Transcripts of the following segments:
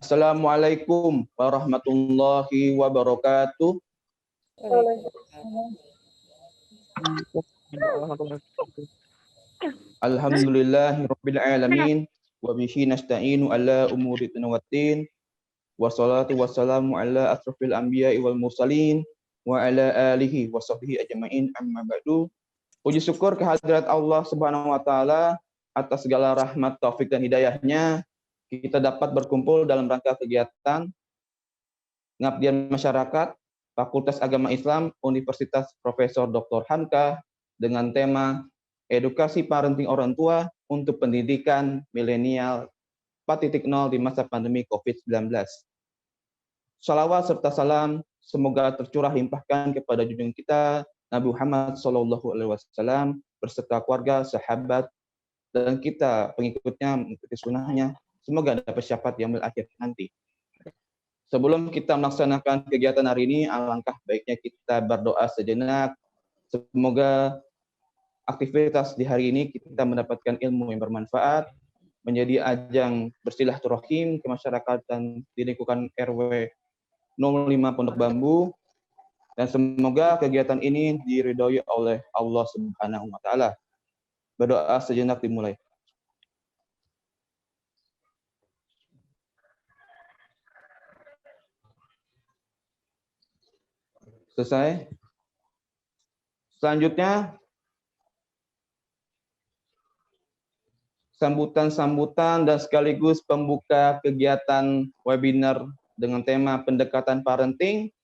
Assalamualaikum warahmatullahi wabarakatuh. Alhamdulillahirabbil alamin wa bihi nasta'inu ala umuri dunya waddin. Wassalatu wassalamu ala asrofil anbiya'i wal mursalin wa ala alihi wa sahbihi ajma'in, amma ba'du. Puji syukur kehadirat Allah Subhanahu wa taala atas segala rahmat, taufik dan hidayahnya kita dapat berkumpul dalam rangka kegiatan Ngabdian Masyarakat Fakultas Agama Islam Universitas Profesor Dr. Hamka dengan tema Edukasi Parenting Orang Tua untuk Pendidikan Milenial 4.0 di masa pandemi COVID-19. Salawat serta salam semoga tercurah limpahkan kepada junjungan kita Nabi Muhammad SAW beserta keluarga, sahabat, dan kita pengikutnya mengikuti sunnahnya. Semoga dapat syafaat yaumil akhir nanti. Sebelum kita melaksanakan kegiatan hari ini, alangkah baiknya kita berdoa sejenak. Semoga aktivitas di hari ini kita mendapatkan ilmu yang bermanfaat, menjadi ajang bersilaturahim ke masyarakat dan di lingkungan RW 05 Pondok Bambu, dan semoga kegiatan ini diridhoi oleh Allah Subhanahu wa taala. Berdoa sejenak dimulai. Selesai. Selanjutnya sambutan dan sekaligus pembuka kegiatan webinar dengan tema pendekatan parenting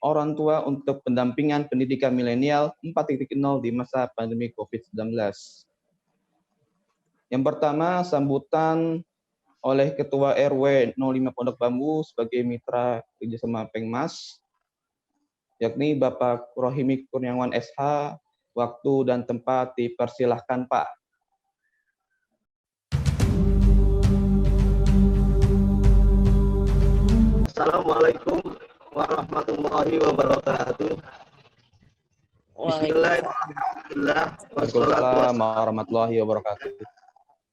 orang tua untuk pendampingan pendidikan milenial 4.0 di masa pandemi COVID-19. Yang pertama, sambutan oleh Ketua RW 05 Pondok Bambu sebagai mitra kerjasama Pengmas, yakni Bapak Rohimi Kurniawan SH. Waktu dan tempat dipersilahkan, Pak. Assalamualaikum warahmatullahi wabarakatuh. Bismillahirrahmanirrahim. Waalaikumsalam warahmatullahi wabarakatuh.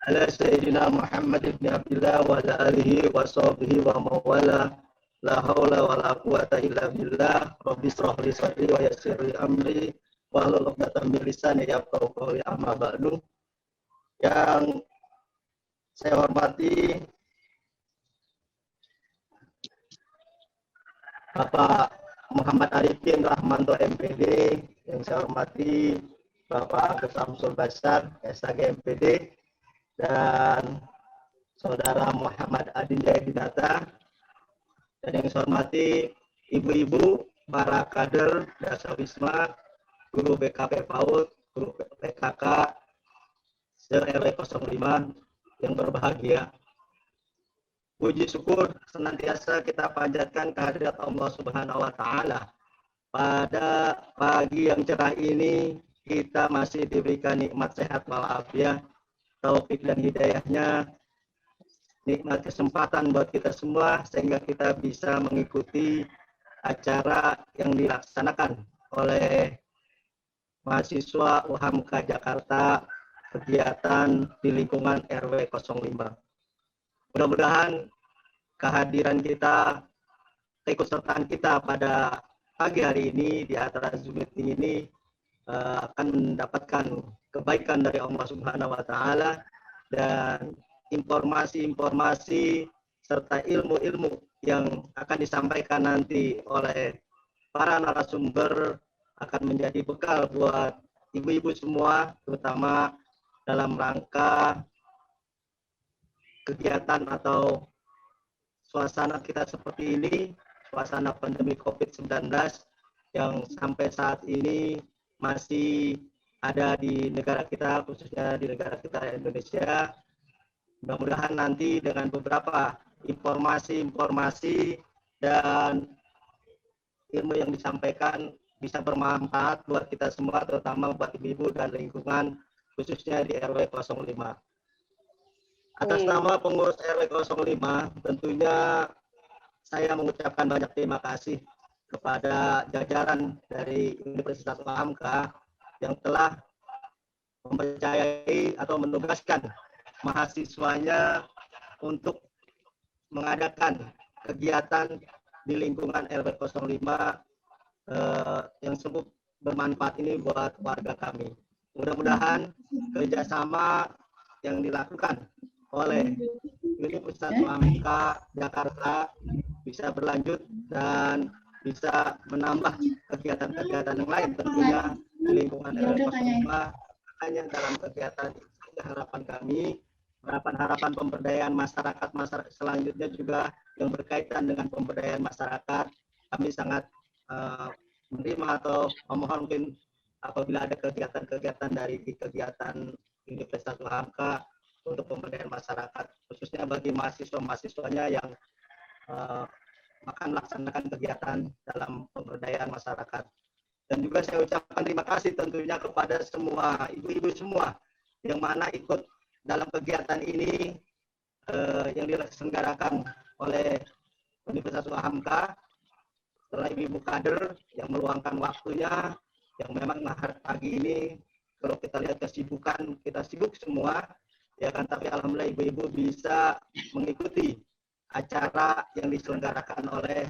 Ala Sayyidina Muhammad ibn Abdillah wa ala alihi wa sahbihi wa mawala. La hawla wa la quwata illa billah. Rabbi shrah li sadri wa yassir li amri wa hlul 'uqdatam min lisani yafqahu qawli, amma ba'du. Yang saya hormati Bapak Muhammad Arifin Rahmanto MPD, yang saya hormati Bapak Agus Samsul Basar SAG MPD, dan Saudara Muhammad Adinda Dinata, dan yang saya hormati ibu-ibu, para kader Dasar Wisma, guru BKP PAUD, guru PKK, RW 05 yang berbahagia. Puji syukur senantiasa kita panjatkan kehadirat Allah Subhanahu wa taala. Pada pagi yang cerah ini kita masih diberikan nikmat sehat walafiat, taufik dan hidayahnya, nikmat kesempatan buat kita semua sehingga kita bisa mengikuti acara yang dilaksanakan oleh mahasiswa UHAMKA Jakarta, kegiatan di lingkungan RW 05. Mudah-mudahan kehadiran kita, keikutsertaan kita pada pagi hari ini di acara Zoom meeting ini akan mendapatkan kebaikan dari Allah Subhanahu wa taala, dan informasi-informasi serta ilmu-ilmu yang akan disampaikan nanti oleh para narasumber akan menjadi bekal buat ibu-ibu semua, terutama dalam rangka kegiatan atau suasana kita seperti ini, suasana pandemi COVID-19 yang sampai saat ini masih ada di negara kita, khususnya di negara kita Indonesia. Mudah-mudahan nanti dengan beberapa informasi dan ilmu yang disampaikan bisa bermanfaat buat kita semua, terutama buat ibu-ibu dan lingkungan, khususnya di RW 05. Atas nama pengurus RW 05, tentunya saya mengucapkan banyak terima kasih kepada jajaran dari Universitas UHAMKA yang telah mempercayai atau menugaskan mahasiswanya untuk mengadakan kegiatan di lingkungan RW 05 yang cukup bermanfaat ini buat warga kami. Mudah-mudahan kerjasama yang dilakukan oleh Unit Pusat Hamka Jakarta bisa berlanjut dan bisa menambah kegiatan-kegiatan yang lain tentunya di lingkungan RW 05. Hanya dalam kegiatan harapan kami, harapan pemberdayaan masyarakat selanjutnya juga yang berkaitan dengan pemberdayaan masyarakat, kami sangat menerima atau memohon mungkin apabila ada kegiatan-kegiatan dari kegiatan Universitas Hamka untuk pemberdayaan masyarakat, khususnya bagi mahasiswa-mahasiswanya yang akan melaksanakan kegiatan dalam pemberdayaan masyarakat. Dan juga saya ucapkan terima kasih tentunya kepada semua ibu-ibu semua yang mana ikut dalam kegiatan ini yang diselenggarakan oleh Universitas Hamka, setelah ibu-ibu kader yang meluangkan waktunya, yang memang hari pagi ini kalau kita lihat kesibukan, kita sibuk semua, ya kan, tapi alhamdulillah ibu-ibu bisa mengikuti acara yang diselenggarakan oleh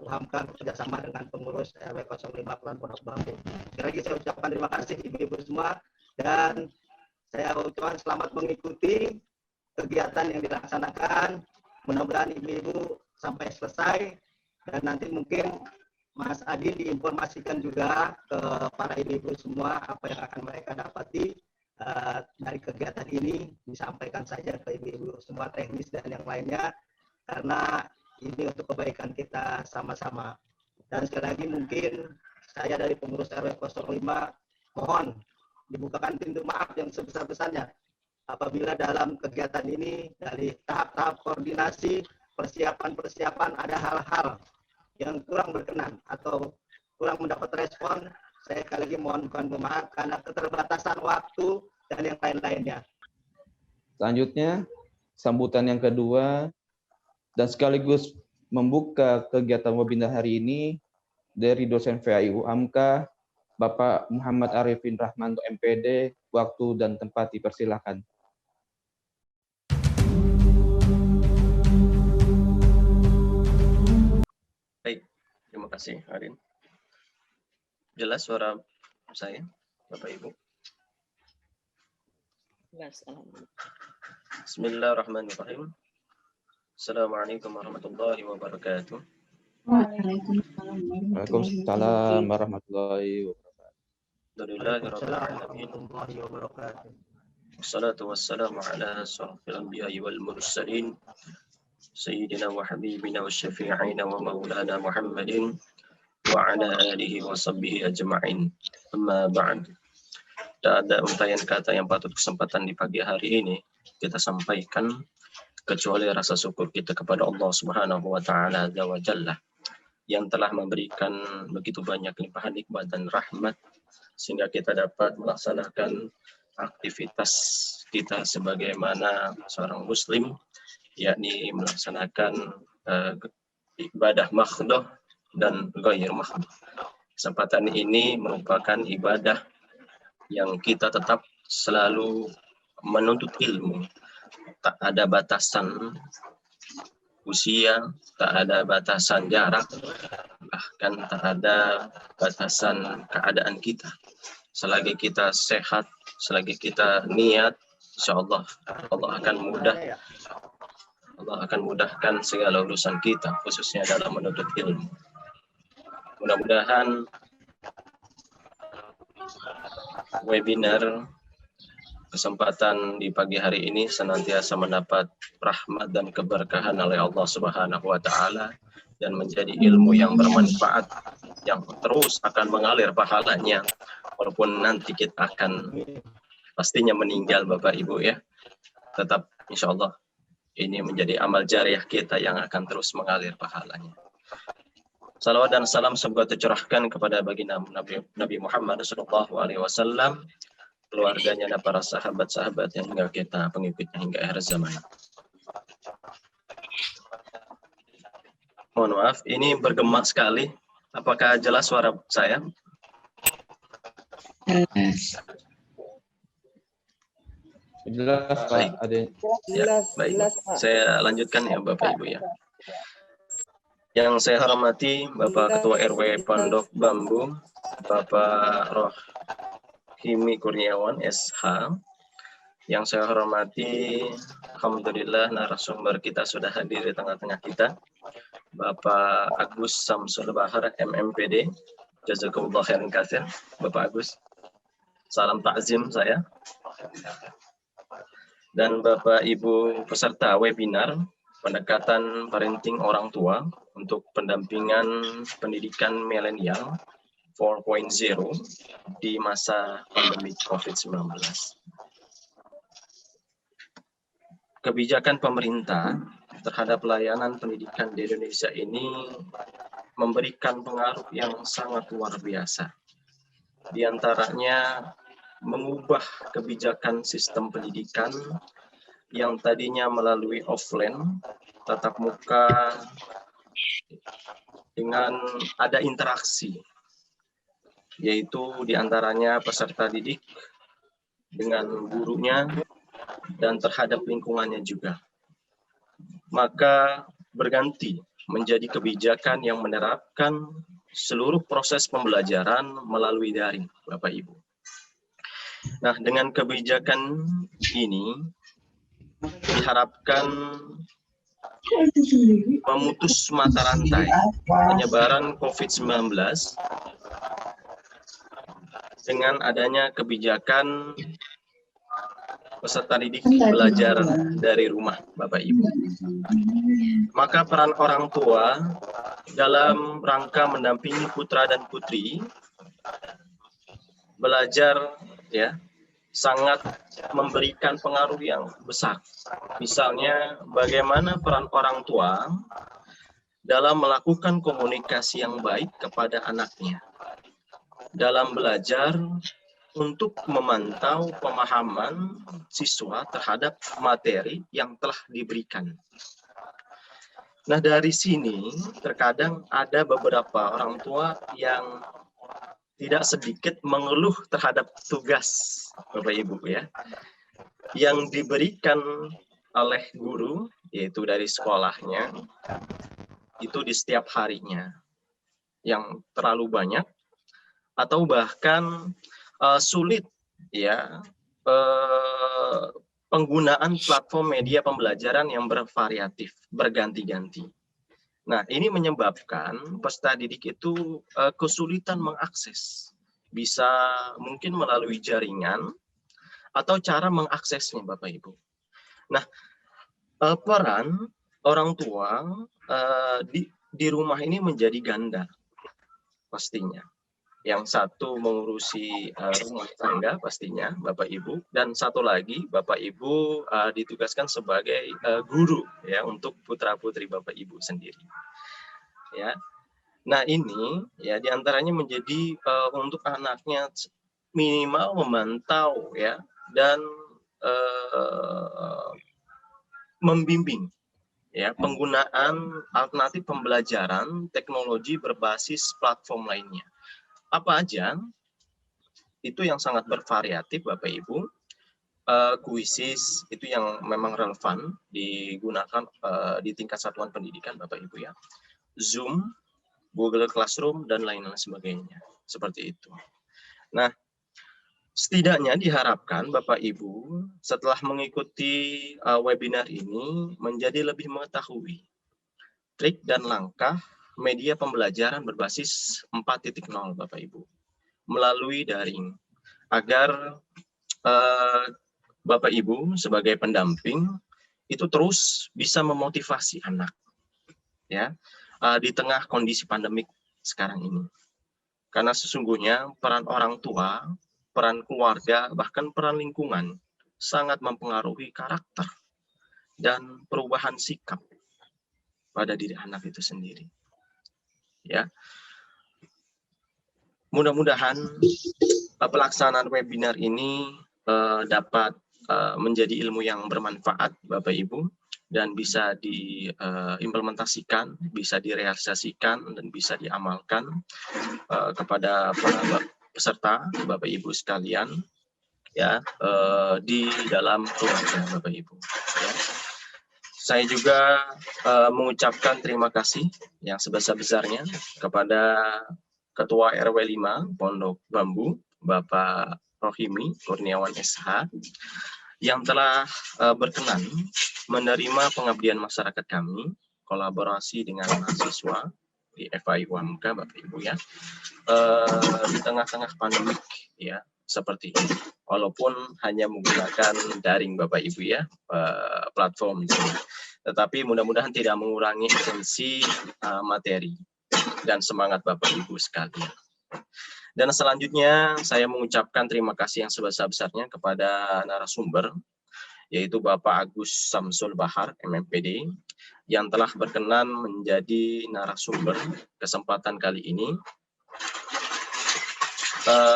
UHAMKA bekerjasama dengan pengurus RW 05 Kelurahan Pondok Bambu. Sekali lagi saya ucapkan terima kasih ibu-ibu semua dan saya ucapkan selamat mengikuti kegiatan yang dilaksanakan. Mudah-mudahan ibu-ibu sampai selesai dan nanti mungkin Mas Adi diinformasikan juga ke para ibu-ibu semua apa yang akan mereka dapati dari kegiatan ini, disampaikan saja ke ibu-ibu semua teknis dan yang lainnya, karena ini untuk kebaikan kita sama-sama. Dan sekali lagi mungkin saya dari pengurus RW 05 mohon dibukakan pintu maaf yang sebesar-besarnya apabila dalam kegiatan ini dari tahap-tahap koordinasi, persiapan ada hal-hal yang kurang berkenan atau kurang mendapat respon. Saya sekali lagi mohon maaf karena keterbatasan waktu dan yang lain-lainnya. Selanjutnya, sambutan yang kedua dan sekaligus membuka kegiatan webinar hari ini dari dosen VAI UHAMKA, Bapak Muhammad Arifin Rahmanto MPD, waktu dan tempat dipersilakan. Baik, terima kasih Arin. Jelas suara saya, Bapak Ibu? Jelas, alhamdulillah. Bismillahirrahmanirrahim. Assalamualaikum warahmatullahi wabarakatuh. Waalaikumsalam warahmatullahi wabarakatuh. Warahmatullahi wabarakatuh. Wassalatu wassalamu ala asyrafil anbiya'i wal mursalin sayyidina wa habibina wa syafi'ina wa maulana Muhammadin wa ala alihi wa sahbihi ajma'in. Amma ba'd. Tidak ada untayan kata yang patut kesempatan di pagi hari ini kita sampaikan kecuali rasa syukur kita kepada Allah Subhanahu wa taala Azza wa Jalla yang telah memberikan begitu banyak limpahan nikmat dan rahmat sehingga kita dapat melaksanakan aktivitas kita sebagaimana seorang muslim, yakni melaksanakan ibadah makhdoh dan ghair makhdoh. Kesempatan ini merupakan ibadah yang kita tetap selalu menuntut ilmu. Tak ada batasan usia, tak ada batasan jarak, bahkan tak ada batasan keadaan kita. Selagi kita sehat, selagi kita niat, insyaallah Allah akan mudahkan segala urusan kita, khususnya dalam menuntut ilmu. Mudah-mudahan webinar kesempatan di pagi hari ini senantiasa mendapat rahmat dan keberkahan oleh Allah Subhanahu wa taala dan menjadi ilmu yang bermanfaat yang terus akan mengalir pahalanya walaupun nanti kita akan pastinya meninggal Bapak Ibu ya. Tetap insyaallah ini menjadi amal jariah kita yang akan terus mengalir pahalanya. Salawat dan salam semoga tercurahkan kepada baginda Nabi Muhammad SAW, keluarganya dan para sahabat-sahabat yang hingga kita pengikutnya hingga akhir zaman. Mohon maaf, ini bergema sekali. Apakah jelas suara saya? Jelas Baik. Pak, ada. Ya, baik. Saya lanjutkan ya Bapak Ibu ya. Yang saya hormati Bapak Ketua RW Pondok Bambu, Bapak Rohimi Kurniawan SH. Yang saya hormati, alhamdulillah narasumber kita sudah hadir di tengah-tengah kita. Bapak Agus Samsul Bahar MMPD. Jazakumullah khairan katsir. Bapak Agus. Salam takzim saya. Dan Bapak Ibu peserta webinar pendekatan parenting orang tua untuk pendampingan pendidikan milenial 4.0 di masa pandemi COVID-19. Kebijakan pemerintah terhadap layanan pendidikan di Indonesia ini memberikan pengaruh yang sangat luar biasa. Di antaranya mengubah kebijakan sistem pendidikan yang tadinya melalui offline, tatap muka, dengan ada interaksi, yaitu diantaranya peserta didik dengan gurunya dan terhadap lingkungannya juga. Maka berganti menjadi kebijakan yang menerapkan seluruh proses pembelajaran melalui daring, Bapak Ibu. Nah, dengan kebijakan ini diharapkan memutus mata rantai penyebaran COVID-19 dengan adanya kebijakan peserta didik belajar dari rumah, Bapak Ibu. Maka peran orang tua dalam rangka mendampingi putra dan putri belajar ya sangat memberikan pengaruh yang besar. Misalnya bagaimana peran orang tua dalam melakukan komunikasi yang baik kepada anaknya dalam belajar untuk memantau pemahaman siswa terhadap materi yang telah diberikan. Nah, dari sini terkadang ada beberapa orang tua yang tidak sedikit mengeluh terhadap tugas Bapak Ibu ya, yang diberikan oleh guru, yaitu dari sekolahnya, itu di setiap harinya, yang terlalu banyak, atau bahkan sulit ya penggunaan platform media pembelajaran yang bervariatif, berganti-ganti. Nah, ini menyebabkan peserta didik itu kesulitan mengakses. Bisa mungkin melalui jaringan atau cara mengaksesnya, Bapak Ibu. Nah, peran orang tua di rumah ini menjadi ganda pastinya. Yang satu mengurusi rumah tangga pastinya Bapak Ibu, dan satu lagi Bapak Ibu ditugaskan sebagai guru ya untuk putra-putri Bapak Ibu sendiri. Ya. Nah, ini ya diantaranya menjadi untuk anaknya minimal memantau ya dan membimbing ya penggunaan alternatif pembelajaran teknologi berbasis platform lainnya. Apa aja? Itu yang sangat bervariatif Bapak Ibu. Kuisis itu yang memang relevan digunakan di tingkat satuan pendidikan Bapak Ibu ya. Zoom, Google Classroom, dan lain-lain sebagainya. Seperti itu. Nah, setidaknya diharapkan Bapak Ibu setelah mengikuti webinar ini menjadi lebih mengetahui trik dan langkah media pembelajaran berbasis 4.0 Bapak Ibu melalui daring, agar Bapak Ibu sebagai pendamping itu terus bisa memotivasi anak ya di tengah kondisi pandemik sekarang ini. Karena sesungguhnya peran orang tua, peran keluarga, bahkan peran lingkungan sangat mempengaruhi karakter dan perubahan sikap pada diri anak itu sendiri. Ya, mudah-mudahan pelaksanaan webinar ini dapat menjadi ilmu yang bermanfaat Bapak Ibu dan bisa diimplementasikan, bisa direalisasikan dan bisa diamalkan kepada para peserta Bapak Ibu sekalian ya di dalam keluarga Bapak Ibu. Ya. Saya juga mengucapkan terima kasih yang sebesar-besarnya kepada Ketua RW 5 Pondok Bambu, Bapak Rohimi Kurniawan SH, yang telah berkenan menerima pengabdian masyarakat kami, kolaborasi dengan mahasiswa di FAI UMK, Bapak Ibu ya, di tengah-tengah pandemik ya, seperti ini. Walaupun hanya menggunakan daring Bapak Ibu ya, platform Zoom. Tetapi mudah-mudahan tidak mengurangi esensi materi dan semangat Bapak Ibu sekalian. Dan selanjutnya saya mengucapkan terima kasih yang sebesar-besarnya kepada narasumber, yaitu Bapak Agus Samsul Bahar, MMPD, yang telah berkenan menjadi narasumber kesempatan kali ini.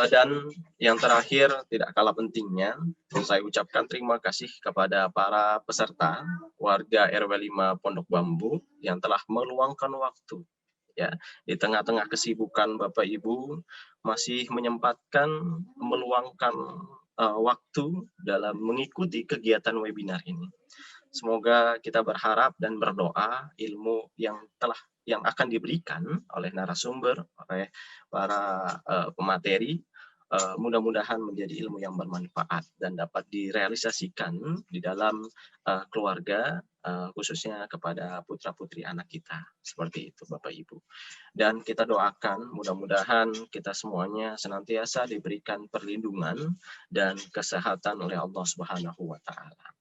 Dan yang terakhir, tidak kalah pentingnya, saya ucapkan terima kasih kepada para peserta warga RW 5 Pondok Bambu yang telah meluangkan waktu ya di tengah-tengah kesibukan Bapak Ibu masih menyempatkan meluangkan waktu dalam mengikuti kegiatan webinar ini. Semoga kita berharap dan berdoa ilmu yang akan diberikan oleh narasumber, oleh para pemateri, mudah-mudahan menjadi ilmu yang bermanfaat dan dapat direalisasikan di dalam keluarga, khususnya kepada putra-putri anak kita. Seperti itu Bapak Ibu. Dan kita doakan mudah-mudahan kita semuanya senantiasa diberikan perlindungan dan kesehatan oleh Allah Subhanahu wa Ta'ala.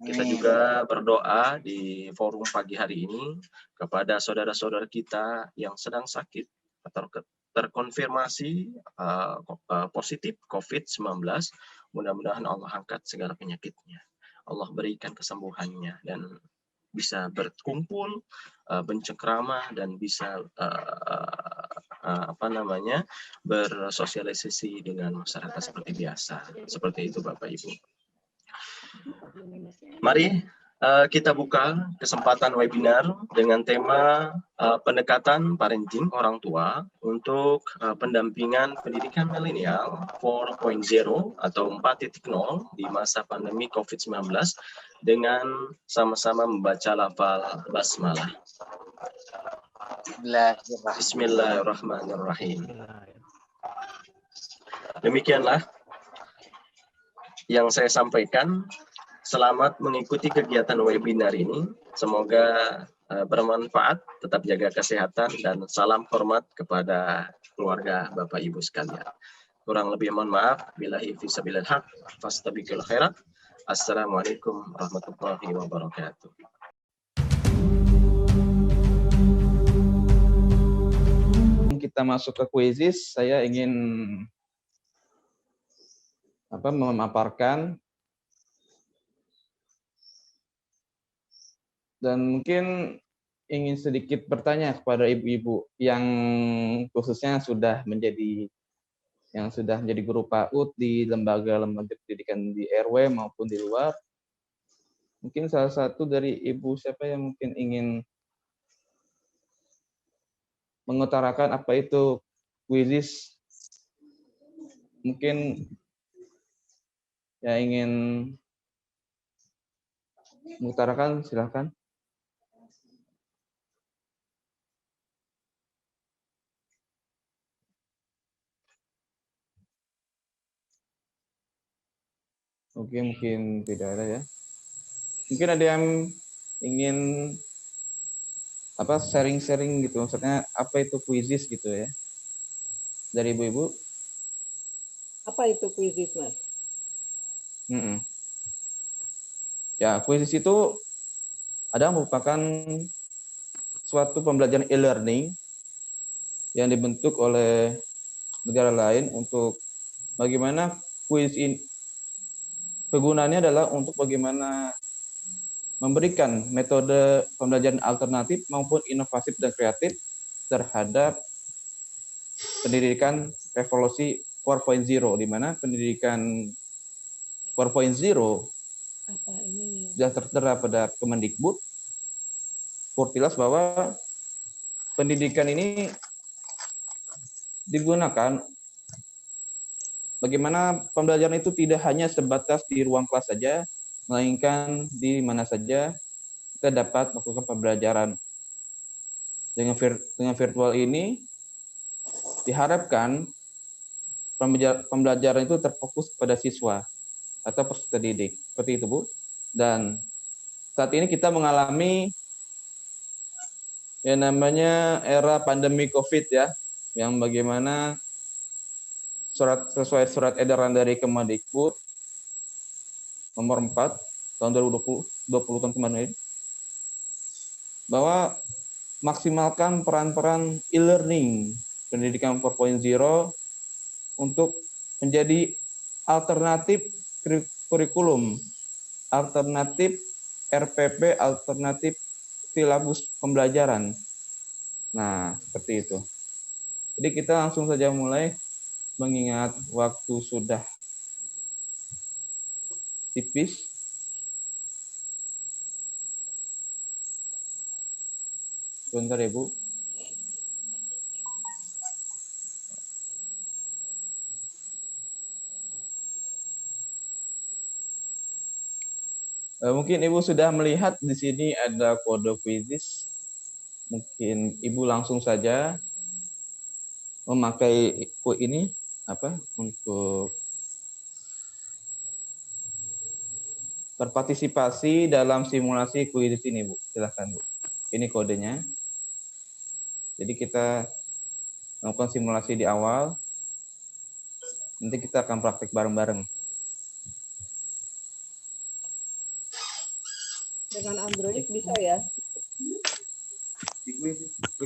Kita juga berdoa di forum pagi hari ini kepada saudara-saudara kita yang sedang sakit atau terkonfirmasi positif COVID-19. Mudah-mudahan Allah angkat segala penyakitnya. Allah berikan kesembuhannya dan bisa berkumpul, bercengkrama dan bisa bersosialisasi dengan masyarakat seperti biasa. Seperti itu Bapak Ibu. Mari kita buka kesempatan webinar dengan tema pendekatan parenting orang tua untuk pendampingan pendidikan milenial 4.0 atau 4.0 di masa pandemi COVID-19 dengan sama-sama membaca lafal basmalah. Bismillahirrahmanirrahim. Demikianlah yang saya sampaikan. Selamat mengikuti kegiatan webinar ini. Semoga bermanfaat, tetap jaga kesehatan, dan salam hormat kepada keluarga Bapak Ibu sekalian. Kurang lebih mohon maaf. Billahi fisabilil haq, fastabiqul khairat. Assalamualaikum warahmatullahi wabarakatuh. Kita masuk ke kuisis, saya ingin memaparkan dan mungkin ingin sedikit bertanya kepada ibu-ibu yang khususnya sudah menjadi guru PAUD di lembaga-lembaga pendidikan di RW maupun di luar. Mungkin salah satu dari ibu siapa yang mungkin ingin mengutarakan apa itu kuisis, mungkin ya ingin mengutarakan, silakan. Oke, mungkin tidak ada ya. Mungkin ada yang ingin sharing-sharing gitu, maksudnya apa itu kuisis gitu ya, dari ibu-ibu. Apa itu kuisis, Mas? Ya, kuisis itu adalah merupakan suatu pembelajaran e-learning yang dibentuk oleh negara lain untuk bagaimana kuis ini. Kegunaannya adalah untuk bagaimana memberikan metode pembelajaran alternatif maupun inovatif dan kreatif terhadap pendidikan revolusi 4.0, di mana pendidikan 4.0 sudah tertera pada Kemendikbud. Jelas bahwa pendidikan ini digunakan bagaimana pembelajaran itu tidak hanya sebatas di ruang kelas saja, melainkan di mana saja kita dapat melakukan pembelajaran. Dengan virtual ini diharapkan pembelajaran itu terfokus pada siswa atau peserta didik. Seperti itu, Bu. Dan saat ini kita mengalami yang namanya era pandemi COVID ya, yang bagaimana sesuai surat edaran dari Kemendikbud nomor 4 tahun 2020 tahun kemarin, bahwa maksimalkan peran-peran e-learning pendidikan 4.0 untuk menjadi alternatif kurikulum, alternatif RPP, alternatif silabus pembelajaran. Nah, seperti itu. Jadi kita langsung saja mulai, mengingat waktu sudah tipis. Sebentar ya, Bu. Mungkin Ibu sudah melihat di sini ada kode quizzes. Mungkin Ibu langsung saja memakai ini untuk berpartisipasi dalam simulasi quiz ini, Bu. Silahkan, Bu. Ini kodenya. Jadi kita melakukan simulasi di awal. Nanti kita akan praktik bareng-bareng. Dengan Android bisa ya?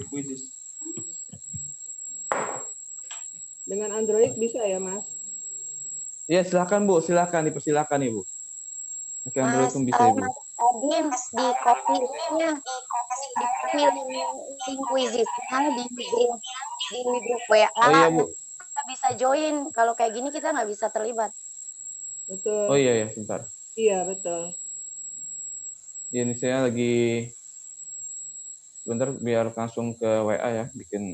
Quizzes. Dengan Android bisa ya, Mas? Ya, silakan, Bu. Silakan, dipersilakan, Ibu. Pakai Android pun bisa, Ibu. Mas tadi di copy-nya link quizisnya di grup WA. Oh iya, Bu. Kita bisa join. Kalau kayak gini kita nggak bisa terlibat. Betul. Oh iya, sebentar. Iya, betul. Ini saya lagi sebentar biar langsung ke WA ya, bikin.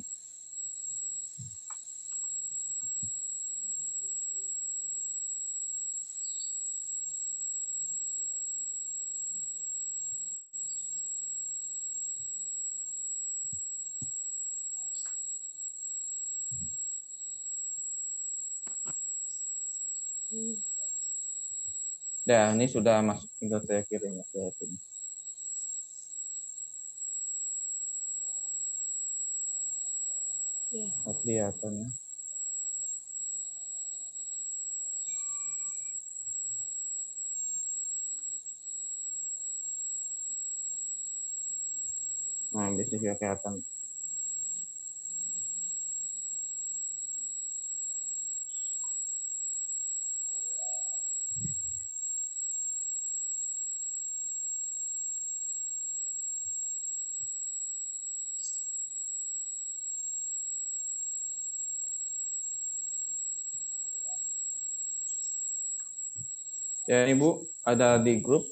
Nah, ini sudah masuk, tinggal saya kirim ya ke sini. Ya. Kelihatannya. Nah, biasanya juga kelihatan. Ya, ini Bu, ada di grup.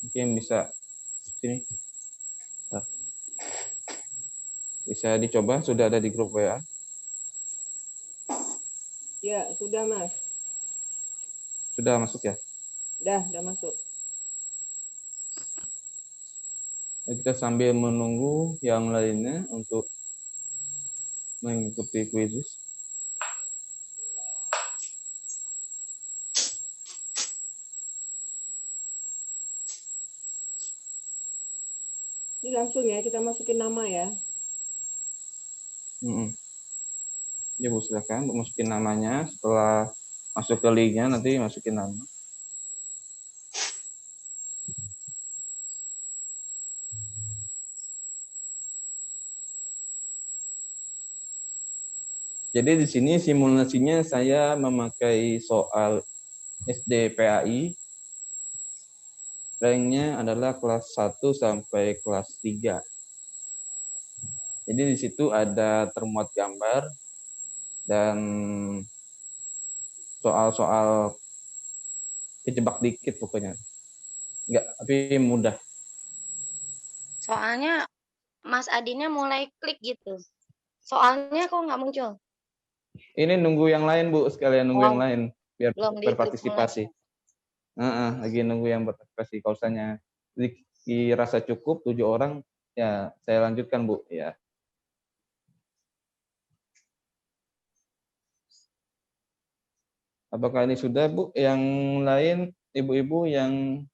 Mungkin bisa sini. Nah. Bisa dicoba, sudah ada di grup WA. Ya, sudah, Mas. Sudah masuk ya? Udah masuk. Nah, kita sambil menunggu yang lainnya untuk mengikuti quizzes. Ini langsung ya, kita masukin nama ya. Ya Bu, silakan masukin namanya. Setelah masuk ke linknya nanti masukin nama. Jadi di sini simulasinya saya memakai soal SD PAI. Ranknya adalah kelas 1 sampai kelas 3. Jadi di situ ada termuat gambar dan soal-soal kejebak dikit pokoknya. Enggak, tapi mudah. Soalnya Mas Adinnya mulai klik gitu. Soalnya kok nggak muncul? Ini nunggu yang lain Bu, sekalian nunggu yang Oh, lain biar belum berpartisipasi. Lagi nunggu yang berpartisipasi. Kalau misalnya dirasa cukup 7 orang, ya saya lanjutkan Bu. Ya. Apakah ini sudah Bu? Yang lain ibu-ibu yang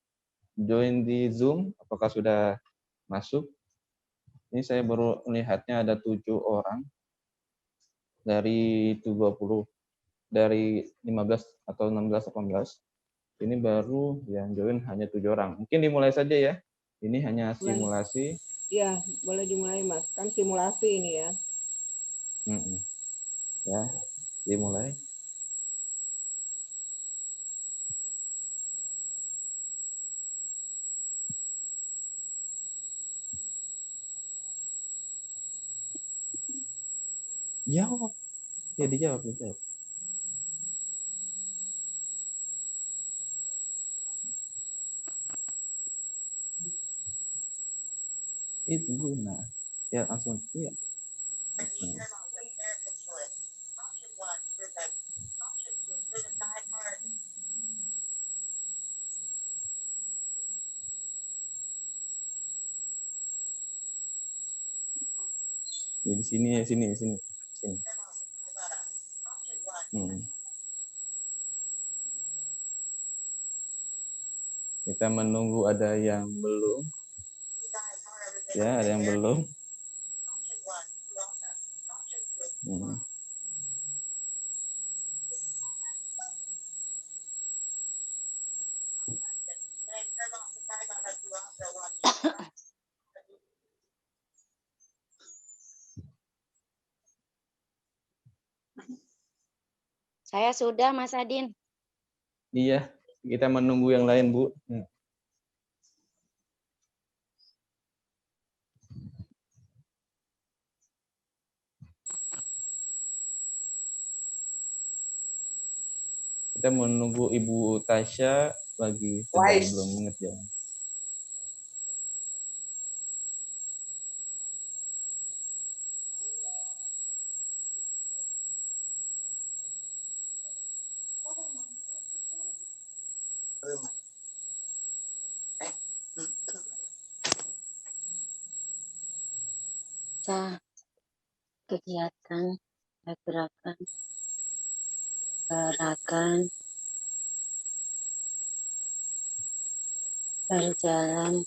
join di Zoom, apakah sudah masuk? Ini saya baru melihatnya ada 7 orang dari 20, dari 15 atau 16, 18. Ini baru yang join hanya 7 orang. Mungkin dimulai saja ya. Ini hanya simulasi. Ya, boleh dimulai Mas. Kan simulasi ini ya. Ya, dimulai. Jawab. Ya, dijawab. Itu guna. Ya, langsung. Ya. Ya, di sini ya, sini. Kita menunggu ada yang belum. Ya, ada yang belum. Saya sudah, Mas Adin. Iya, kita menunggu yang lain, Bu. Kita menunggu Ibu Tasya lagi sedang belum mengerjakan. Kegiatan gerakan berjalan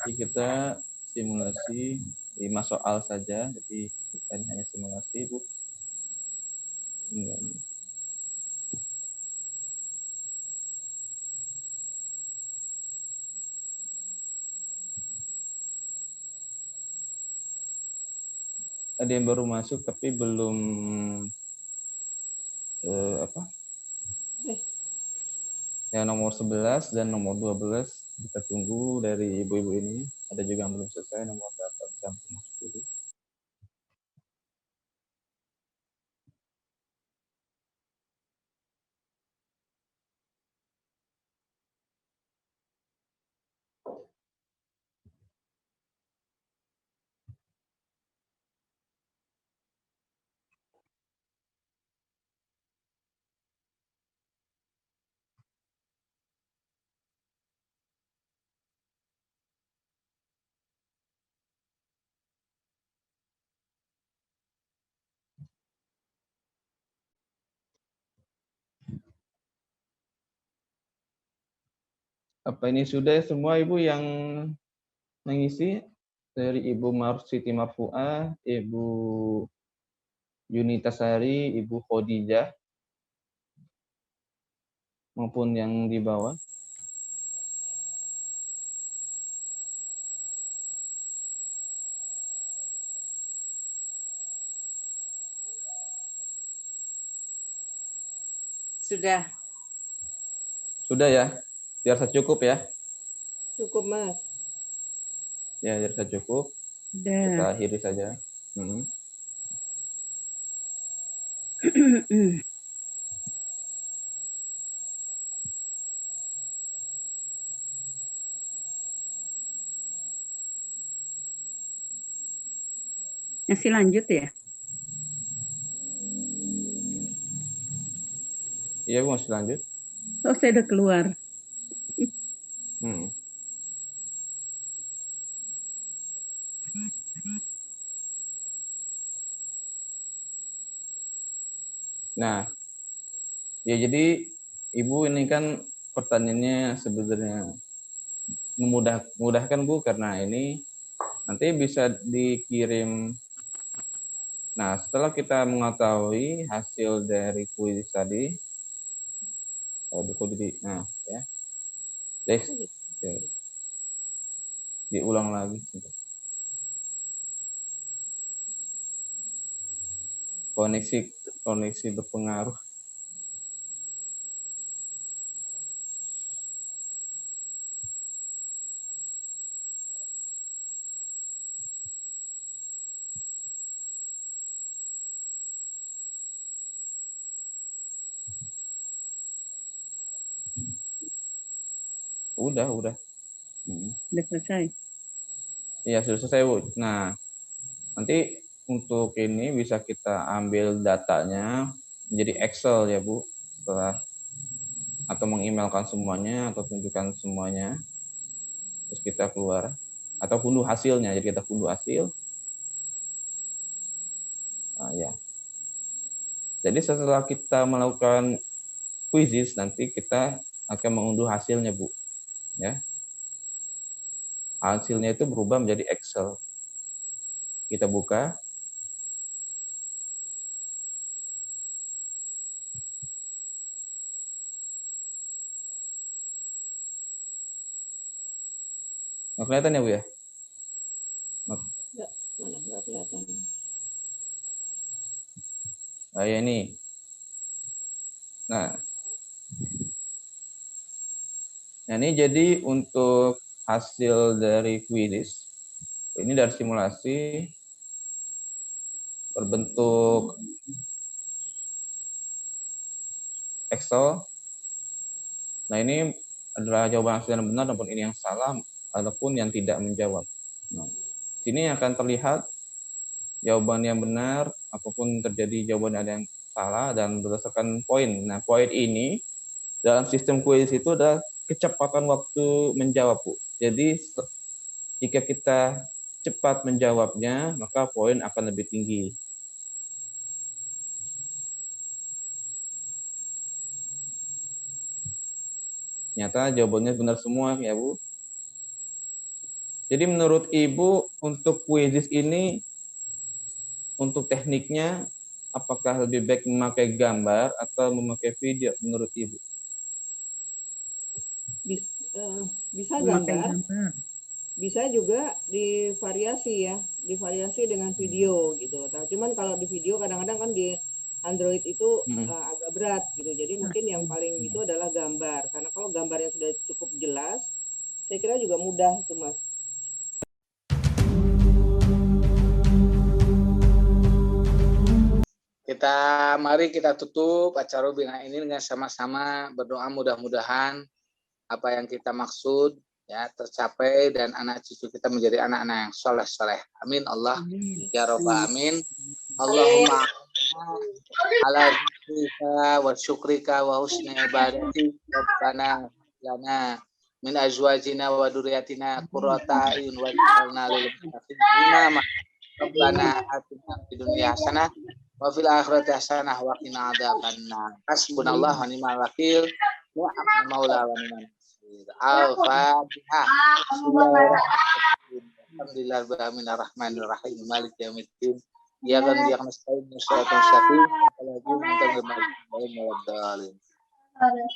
Jadi kita simulasi 5 soal saja, jadi kita ini hanya simulasi, Bu. Ada yang baru masuk tapi belum yang nomor 11 dan nomor 12 kita tunggu dari ibu-ibu ini. Ada juga yang belum selesai, nomor 8 sampai nomor 10. Apa ini sudah semua Ibu yang mengisi? Dari Ibu Siti Marfuah, Ibu Yunita Sari, Ibu Khadijah, maupun yang di bawah. Sudah. Sudah ya? Dirasa cukup ya? Cukup, Mas. Ya, dirasa cukup. Sudah. Kita akhiri saja. Masih lanjut ya? Iya, Bu, masih lanjut. Oh, saya udah keluar. Hmm. Nah, ya jadi Ibu ini kan pertanyaannya sebenarnya memudahkan Bu, karena ini nanti bisa dikirim. Nah, setelah kita mengetahui hasil dari kuis tadi, nah ya, next, ya, diulang lagi. Koneksi berpengaruh. Udah. Udah selesai. Iya, sudah selesai, Bu. Nah, nanti untuk ini bisa kita ambil datanya menjadi Excel ya, Bu. Setelah atau mengemailkan semuanya atau tunjukkan semuanya. Terus kita keluar atau unduh hasilnya. Jadi kita unduh hasil. Nah, ya. Jadi setelah kita melakukan quizzes, nanti kita akan mengunduh hasilnya, Bu. Ya. Hasilnya itu berubah menjadi Excel. Kita buka. Nggak kelihatan ya, Bu ya? Mana nggak kelihatan. Nah, ya ini. Nah, ini jadi untuk hasil dari quiz. Ini dari simulasi berbentuk Excel. Nah, ini adalah jawaban hasil yang benar ataupun ini yang salah ataupun yang tidak menjawab. Nah, sini akan terlihat jawaban yang benar apapun terjadi jawaban ada yang salah dan berdasarkan poin. Nah, poin ini dalam sistem kuis itu adalah kecepatan waktu menjawab, Bu. Jadi jika kita cepat menjawabnya, maka poin akan lebih tinggi. Ternyata jawabannya benar semua ya, Bu. Jadi menurut Ibu untuk kuis ini untuk tekniknya apakah lebih baik memakai gambar atau memakai video menurut Ibu? Bisa Memakai gambar, bisa juga divariasi ya, divariasi dengan video gitu. Nah, cuman kalau di video kadang-kadang kan di Android itu agak berat gitu. Jadi mungkin yang paling itu adalah gambar. Karena kalau gambarnya sudah cukup jelas, saya kira juga mudah itu, Mas. Mari kita tutup acara webinar ini dengan sama-sama berdoa mudah-mudahan apa yang kita maksud ya tercapai dan anak cucu kita menjadi anak-anak yang soleh-soleh. Amin Allah ya Rabbal Amin. Allahumma ala zikrika wa syukrika wa husni ibadati rabbana lana min azwajina wa dzurriyyatina qurrata a'yun waj'alna lil muttaqina imama. Rabbana atina fid dunya hasanah wa fil akhirati hasanah wa qina adzabannar. Hasbunallahu wa ni'mal wakil. Ni'mal maula wa ni'mal nasir. Al-Fatihah. Bismillahirrahmanirrahim. Alhamdulillahirabbil alamin arrahmanir rahim maliki yaumiddin. Ya kan dia nasta'in musyarakat mustaqim.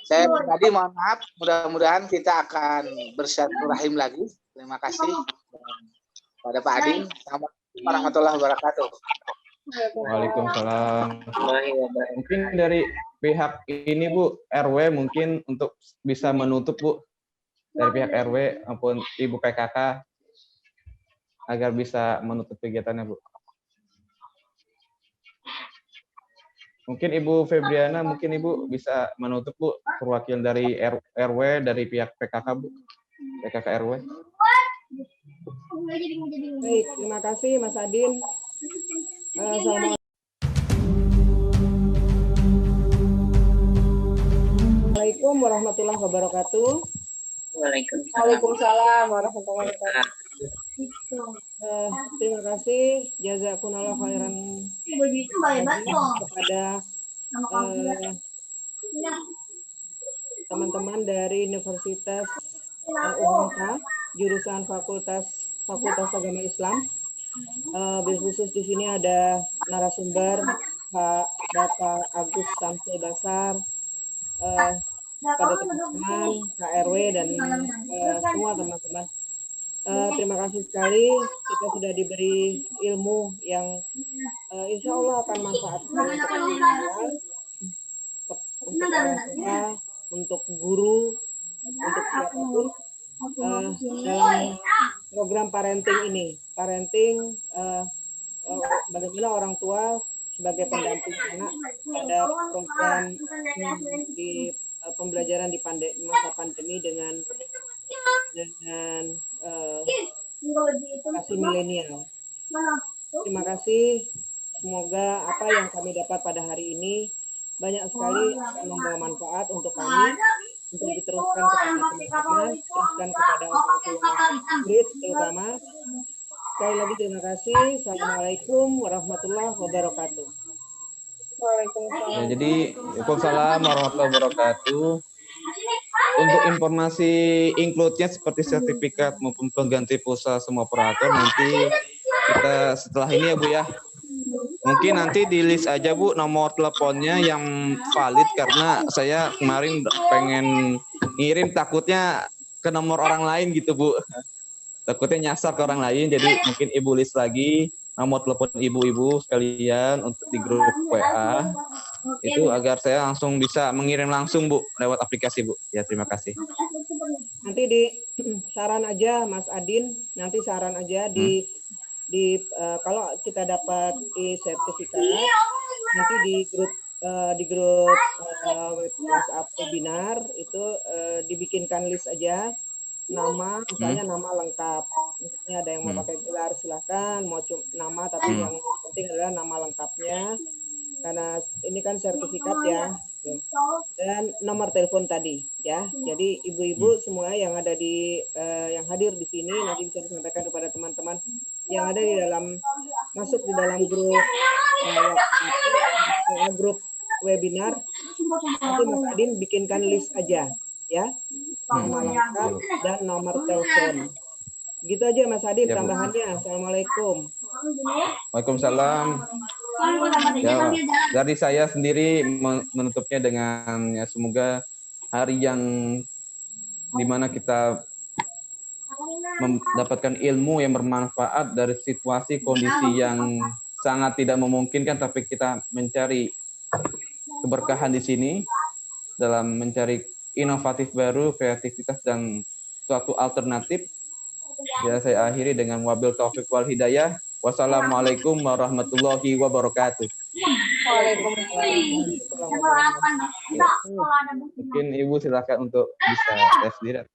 Saya pribadi mohon maaf, mudah-mudahan kita akan bersilaturahim lagi. Terima kasih pada Pak Adin. Assalamualaikum warahmatullahi wabarakatuh. Waalaikumsalam. Mungkin dari pihak ini Bu, RW mungkin untuk bisa menutup Bu, dari pihak RW maupun Ibu PKK agar bisa menutup kegiatannya Bu. Mungkin Ibu Febriana, mungkin Ibu bisa menutup Bu, perwakilan dari RW dari pihak PKK Bu, PKK RW. Baik, terima kasih Mas Adin. Assalamualaikum warahmatullahi wabarakatuh. Waalaikumsalam warahmatullahi wabarakatuh. Terima kasih jazakumullah khairan kepada teman-teman dari Universitas UNHK jurusan Fakultas Agama Islam. Khusus di sini ada narasumber Pak Bapak Agus Samsul Basar, pada teman-teman KRW dan semua teman-teman. Terima kasih sekali kita sudah diberi ilmu yang insya Allah akan manfaat untuk orang tua, untuk guru, untuk siapapun dalam program parenting ini. Parenting bagaimana orang tua sebagai pendamping anak pada program di pembelajaran di masa pandemi dengan kasih milenial. Terima kasih. Semoga apa yang kami dapat pada hari ini banyak sekali membawa manfaat untuk kami, untuk diteruskan kepada teman-teman, diteruskan kepada orang tua murid terutama. Sekali lagi terima kasih. Assalamualaikum warahmatullahi wabarakatuh. Ya, jadi Waalaikumsalam warahmatullahi wabarakatuh. Untuk informasi include-nya seperti sertifikat maupun pengganti pulsa semua operator nanti kita setelah ini ya Bu ya. Mungkin nanti di list aja Bu nomor teleponnya yang valid karena saya kemarin pengen ngirim takutnya ke nomor orang lain gitu Bu. Takutnya nyasar ke orang lain jadi mungkin Ibu list lagi nomor telepon ibu-ibu sekalian untuk di grup WA itu agar saya langsung bisa mengirim langsung Bu lewat aplikasi Bu. Ya terima kasih. Nanti di saran aja Mas Adin, nanti saran aja di kalau kita dapat sertifikat nanti di grup WhatsApp webinar itu dibikinkan list aja nama, misalnya nama lengkap. Misalnya ada yang mau pakai gelar silahkan, mau nama tapi yang penting adalah nama lengkapnya karena ini kan sertifikat ya. Dan nomor telepon tadi ya. Jadi ibu-ibu semua yang ada di yang hadir di sini nanti bisa disampaikan kepada teman-teman yang ada di dalam masuk di dalam grup webinar. Nanti Mas Adin bikinkan list aja ya. Nama lengkap dan nomor telepon. Gitu aja Mas Adin ya, tambahannya. Assalamualaikum. Waalaikumsalam. Ya, dari saya sendiri menutupnya dengan ya, semoga hari yang dimana kita mendapatkan ilmu yang bermanfaat dari situasi kondisi yang sangat tidak memungkinkan, tapi kita mencari keberkahan di sini dalam mencari inovatif baru, kreativitas dan suatu alternatif. Ya, saya akhiri dengan wabil taufiq wal hidayah. Wassalamualaikum warahmatullahi wabarakatuh. Mungkin Ibu silakan untuk bisa tes diri.